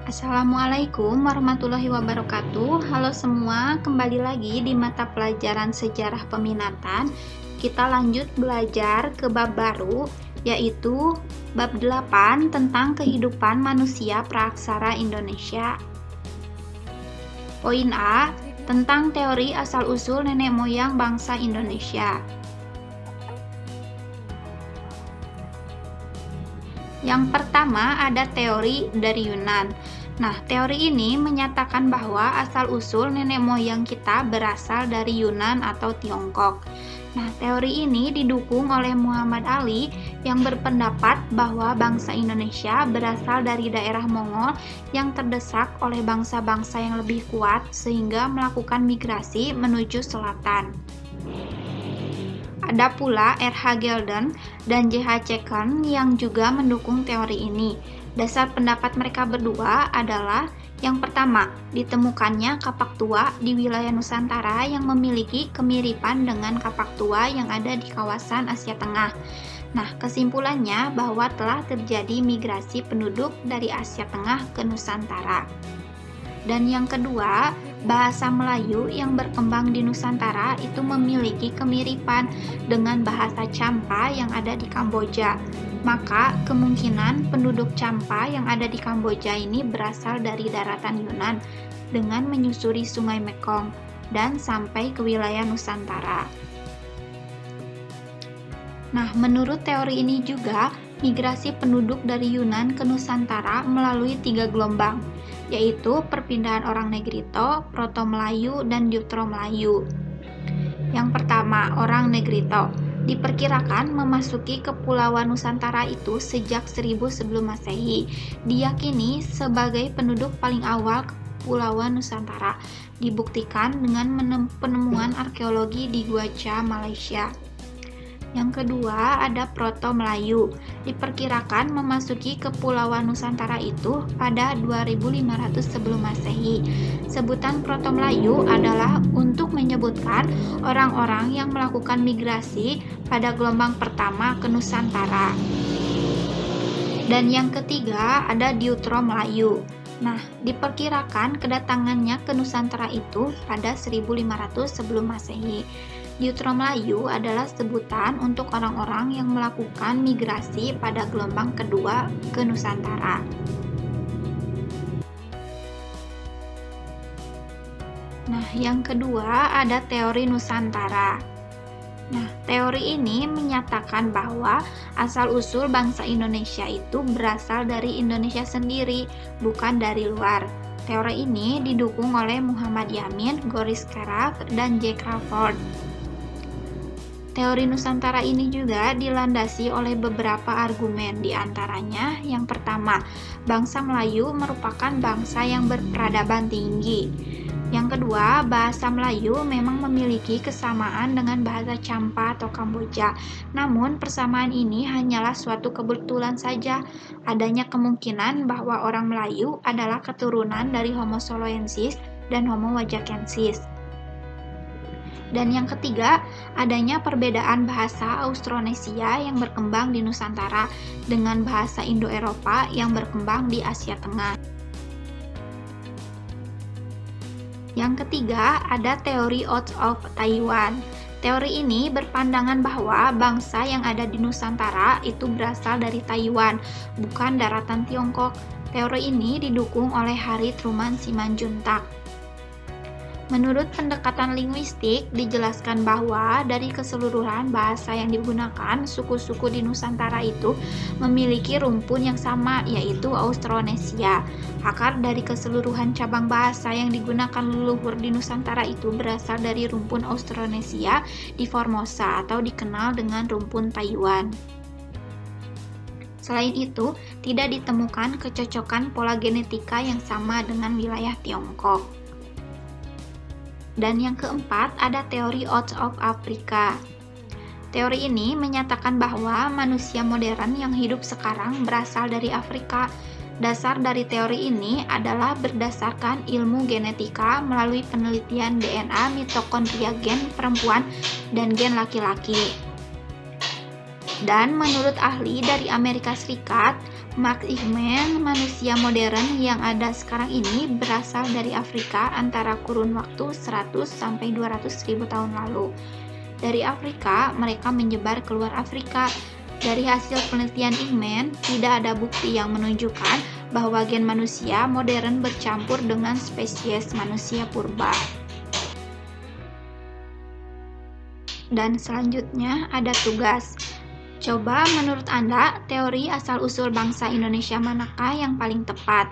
Assalamualaikum warahmatullahi wabarakatuh. Halo semua, kembali lagi di mata pelajaran sejarah peminatan. Kita lanjut belajar ke bab baru, yaitu bab 8 tentang kehidupan manusia praaksara Indonesia. Poin A, tentang teori asal-usul nenek moyang bangsa Indonesia. Yang pertama ada teori dari Yunan. Nah, teori ini menyatakan bahwa asal-usul nenek moyang kita berasal dari Yunan atau Tiongkok. Nah, teori ini didukung oleh Muhammad Ali yang berpendapat bahwa bangsa Indonesia berasal dari daerah Mongol yang terdesak oleh bangsa-bangsa yang lebih kuat sehingga melakukan migrasi menuju selatan. Ada pula R.H. Gelden dan J.H. Ceken yang juga mendukung teori ini. Dasar pendapat mereka berdua adalah yang pertama, ditemukannya kapak tua di wilayah Nusantara yang memiliki kemiripan dengan kapak tua yang ada di kawasan Asia Tengah. Nah, kesimpulannya bahwa telah terjadi migrasi penduduk dari Asia Tengah ke Nusantara. Dan yang kedua, bahasa Melayu yang berkembang di Nusantara itu memiliki kemiripan dengan bahasa Champa yang ada di Kamboja. Maka kemungkinan penduduk Champa yang ada di Kamboja ini berasal dari daratan Yunan dengan menyusuri Sungai Mekong dan sampai ke wilayah Nusantara. Nah, menurut teori ini juga, migrasi penduduk dari Yunan ke Nusantara melalui 3 gelombang, yaitu perpindahan orang Negrito, Proto-Melayu, dan Deutero-Melayu. Yang pertama, orang Negrito diperkirakan memasuki Kepulauan Nusantara itu sejak 1000 sebelum Masehi. Diyakini sebagai penduduk paling awal Kepulauan Nusantara, dibuktikan dengan penemuan arkeologi di Guaca, Malaysia. Yang kedua ada Proto-Melayu, diperkirakan memasuki Kepulauan Nusantara itu pada 2500 sebelum Masehi. Sebutan Proto-Melayu adalah untuk menyebutkan orang-orang yang melakukan migrasi pada gelombang pertama ke Nusantara. Dan yang ketiga ada Deutero-Melayu. Nah, diperkirakan kedatangannya ke Nusantara itu pada 1500 sebelum Masehi. Deutero-Melayu adalah sebutan untuk orang-orang yang melakukan migrasi pada gelombang kedua ke Nusantara. Nah, yang kedua ada teori Nusantara. Nah, teori ini menyatakan bahwa asal-usul bangsa Indonesia itu berasal dari Indonesia sendiri, bukan dari luar. Teori ini didukung oleh Muhammad Yamin, Goris Kerak, dan J. Crawford. Teori Nusantara ini juga dilandasi oleh beberapa argumen, di antaranya yang pertama, bangsa Melayu merupakan bangsa yang berperadaban tinggi. Yang kedua, bahasa Melayu memang memiliki kesamaan dengan bahasa Champa atau Kamboja. Namun, persamaan ini hanyalah suatu kebetulan saja. Adanya kemungkinan bahwa orang Melayu adalah keturunan dari Homo soloensis dan Homo wajakensis. Dan yang ketiga, adanya perbedaan bahasa Austronesia yang berkembang di Nusantara dengan bahasa Indo-Eropa yang berkembang di Asia Tengah. Yang ketiga, ada teori Out of Taiwan. Teori ini berpandangan bahwa bangsa yang ada di Nusantara itu berasal dari Taiwan, bukan daratan Tiongkok. Teori ini didukung oleh Harry Truman Simanjuntak. Menurut pendekatan linguistik, dijelaskan bahwa dari keseluruhan bahasa yang digunakan, suku-suku di Nusantara itu memiliki rumpun yang sama, yaitu Austronesia. Akar dari keseluruhan cabang bahasa yang digunakan leluhur di Nusantara itu berasal dari rumpun Austronesia di Formosa atau dikenal dengan rumpun Taiwan. Selain itu, tidak ditemukan kecocokan pola genetika yang sama dengan wilayah Tiongkok. Dan yang keempat, ada teori Out of Africa. Teori ini menyatakan bahwa manusia modern yang hidup sekarang berasal dari Afrika. Dasar dari teori ini adalah berdasarkan ilmu genetika melalui penelitian DNA mitokondria gen perempuan dan gen laki-laki. Dan menurut ahli dari Amerika Serikat, Max Eichmann, manusia modern yang ada sekarang ini berasal dari Afrika antara kurun waktu 100 sampai 200 ribu tahun lalu. Dari Afrika, mereka menyebar keluar Afrika. Dari hasil penelitian Eichmann, tidak ada bukti yang menunjukkan bahwa gen manusia modern bercampur dengan spesies manusia purba. Dan selanjutnya ada tugas. Coba menurut Anda, teori asal-usul bangsa Indonesia manakah yang paling tepat?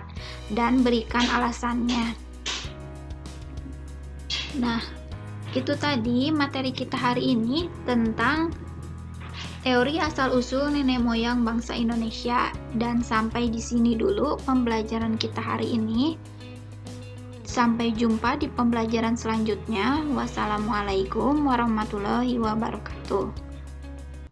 Dan berikan alasannya. Nah, itu tadi materi kita hari ini tentang teori asal-usul nenek moyang bangsa Indonesia. Dan sampai di sini dulu pembelajaran kita hari ini. Sampai jumpa di pembelajaran selanjutnya. Wassalamualaikum warahmatullahi wabarakatuh.